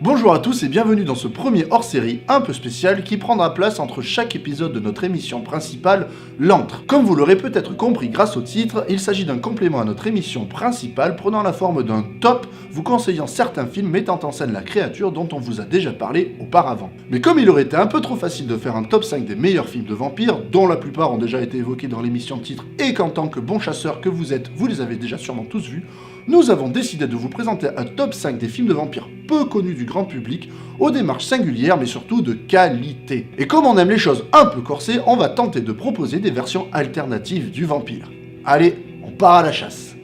Bonjour à tous et bienvenue dans ce premier hors-série un peu spécial qui prendra place entre chaque épisode de notre émission principale, L'Antre. Comme vous l'aurez peut-être compris grâce au titre, il s'agit d'un complément à notre émission principale prenant la forme d'un top, vous conseillant certains films mettant en scène la créature dont on vous a déjà parlé auparavant. Mais comme il aurait été un peu trop facile de faire un top 5 des meilleurs films de vampires, dont la plupart ont déjà été évoqués dans l'émission titre et qu'en tant que bon chasseur que vous êtes, vous les avez déjà sûrement tous vus, nous avons décidé de vous présenter un top 5 des films de vampires peu connus du grand public, aux démarches singulières mais surtout de qualité. Et comme on aime les choses un peu corsées, on va tenter de proposer des versions alternatives du vampire. Allez, on part à la chasse.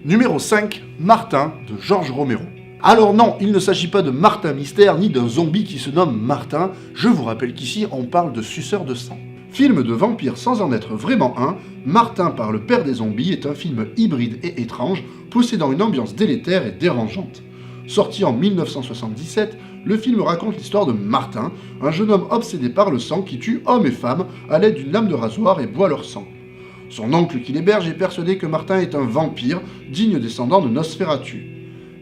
Numéro 5, Martin de George Romero. Alors non, il ne s'agit pas de Martin Mystère ni d'un zombie qui se nomme Martin, je vous rappelle qu'ici on parle de suceur de sang. Film de vampire sans en être vraiment un, Martin par le père des zombies est un film hybride et étrange, possédant une ambiance délétère et dérangeante. Sorti en 1977, le film raconte l'histoire de Martin, un jeune homme obsédé par le sang qui tue hommes et femmes à l'aide d'une lame de rasoir et boit leur sang. Son oncle qui l'héberge est persuadé que Martin est un vampire, digne descendant de Nosferatu.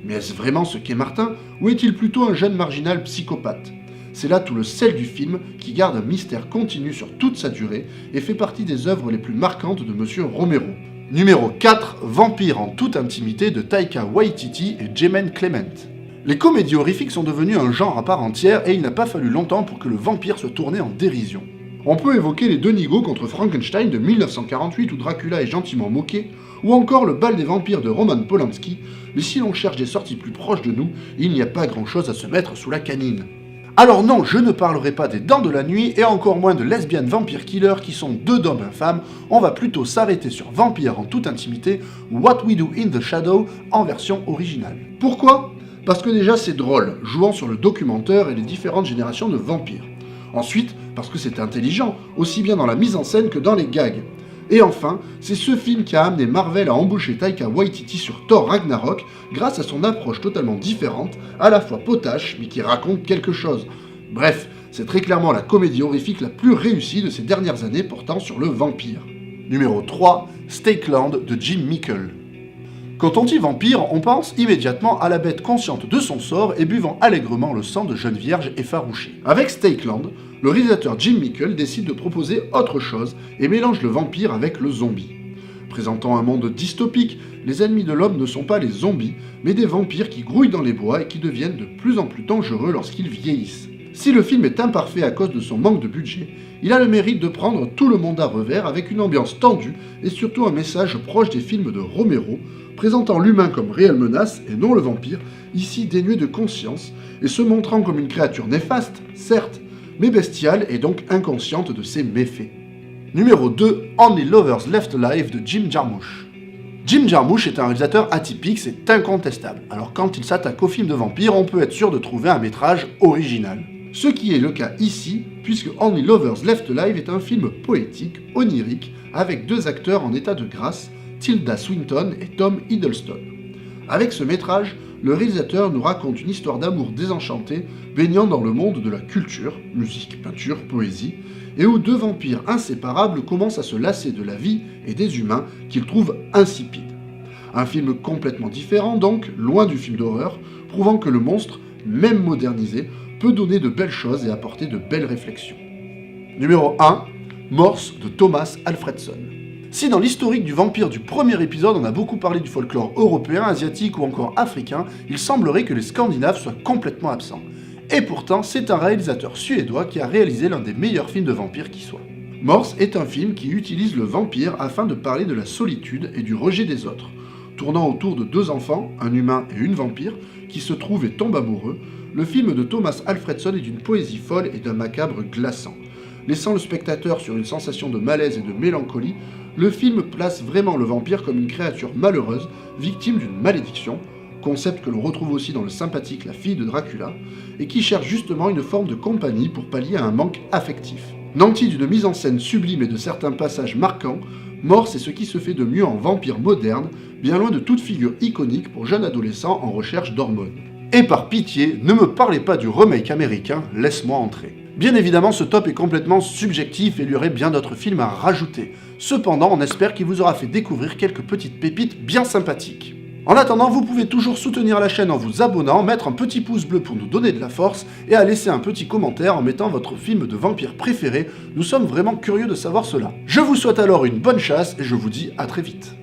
Mais est-ce vraiment ce qu'est Martin, ou est-il plutôt un jeune marginal psychopathe? C'est là tout le sel du film, qui garde un mystère continu sur toute sa durée, et fait partie des œuvres les plus marquantes de Monsieur Romero. Numéro 4, Vampire en toute intimité de Taika Waititi et Jemaine Clement. Les comédies horrifiques sont devenues un genre à part entière, et il n'a pas fallu longtemps pour que le vampire soit tourné en dérision. On peut évoquer les deux nigauds contre Frankenstein de 1948 où Dracula est gentiment moqué, ou encore le bal des vampires de Roman Polanski, mais si l'on cherche des sorties plus proches de nous, il n'y a pas grand chose à se mettre sous la canine. Alors non, je ne parlerai pas des Dents de la Nuit, et encore moins de Lesbian Vampire Killer qui sont deux d'hommes infâmes, on va plutôt s'arrêter sur Vampire en toute intimité, ou What We Do in the Shadow en version originale. Pourquoi ? Parce que déjà c'est drôle, jouant sur le documentaire et les différentes générations de vampires. Ensuite, parce que c'est intelligent, aussi bien dans la mise en scène que dans les gags. Et enfin, c'est ce film qui a amené Marvel à embaucher Taika Waititi sur Thor Ragnarok grâce à son approche totalement différente, à la fois potache mais qui raconte quelque chose. Bref, c'est très clairement la comédie horrifique la plus réussie de ces dernières années portant sur le vampire. Numéro 3, Stakeland de Jim Mickle. Quand on dit vampire, on pense immédiatement à la bête consciente de son sort et buvant allègrement le sang de jeunes vierges effarouchées. Avec Stakeland, le réalisateur Jim Mickle décide de proposer autre chose et mélange le vampire avec le zombie. Présentant un monde dystopique, les ennemis de l'homme ne sont pas les zombies, mais des vampires qui grouillent dans les bois et qui deviennent de plus en plus dangereux lorsqu'ils vieillissent. Si le film est imparfait à cause de son manque de budget, il a le mérite de prendre tout le monde à revers avec une ambiance tendue et surtout un message proche des films de Romero, présentant l'humain comme réelle menace et non le vampire, ici dénué de conscience, et se montrant comme une créature néfaste, certes, mais bestiale et donc inconsciente de ses méfaits. Numéro 2, Only Lovers Left Alive de Jim Jarmusch. Jim Jarmusch est un réalisateur atypique, c'est incontestable. Alors quand il s'attaque aux films de vampires, on peut être sûr de trouver un métrage original. Ce qui est le cas ici, puisque Only Lovers Left Alive est un film poétique, onirique, avec deux acteurs en état de grâce, Tilda Swinton et Tom Hiddleston. Avec ce métrage, le réalisateur nous raconte une histoire d'amour désenchanté, baignant dans le monde de la culture, musique, peinture, poésie, et où deux vampires inséparables commencent à se lasser de la vie et des humains qu'ils trouvent insipides. Un film complètement différent donc, loin du film d'horreur, prouvant que le monstre, même modernisé, peut donner de belles choses et apporter de belles réflexions. Numéro 1, Morse de Thomas Alfredson. Si dans l'historique du vampire du premier épisode on a beaucoup parlé du folklore européen, asiatique ou encore africain, il semblerait que les Scandinaves soient complètement absents. Et pourtant, c'est un réalisateur suédois qui a réalisé l'un des meilleurs films de vampires qui soit. Morse est un film qui utilise le vampire afin de parler de la solitude et du rejet des autres, tournant autour de deux enfants, un humain et une vampire, qui se trouvent et tombent amoureux. Le film de Thomas Alfredson est d'une poésie folle et d'un macabre glaçant. Laissant le spectateur sur une sensation de malaise et de mélancolie, le film place vraiment le vampire comme une créature malheureuse, victime d'une malédiction, concept que l'on retrouve aussi dans le sympathique La fille de Dracula, et qui cherche justement une forme de compagnie pour pallier à un manque affectif. Nanti d'une mise en scène sublime et de certains passages marquants, Mort c'est ce qui se fait de mieux en vampire moderne, bien loin de toute figure iconique pour jeunes adolescents en recherche d'hormones. Et par pitié, ne me parlez pas du remake américain, laisse-moi entrer. Bien évidemment, ce top est complètement subjectif et il y aurait bien d'autres films à rajouter. Cependant, on espère qu'il vous aura fait découvrir quelques petites pépites bien sympathiques. En attendant, vous pouvez toujours soutenir la chaîne en vous abonnant, mettre un petit pouce bleu pour nous donner de la force et à laisser un petit commentaire en mettant votre film de vampire préféré. Nous sommes vraiment curieux de savoir cela. Je vous souhaite alors une bonne chasse et je vous dis à très vite.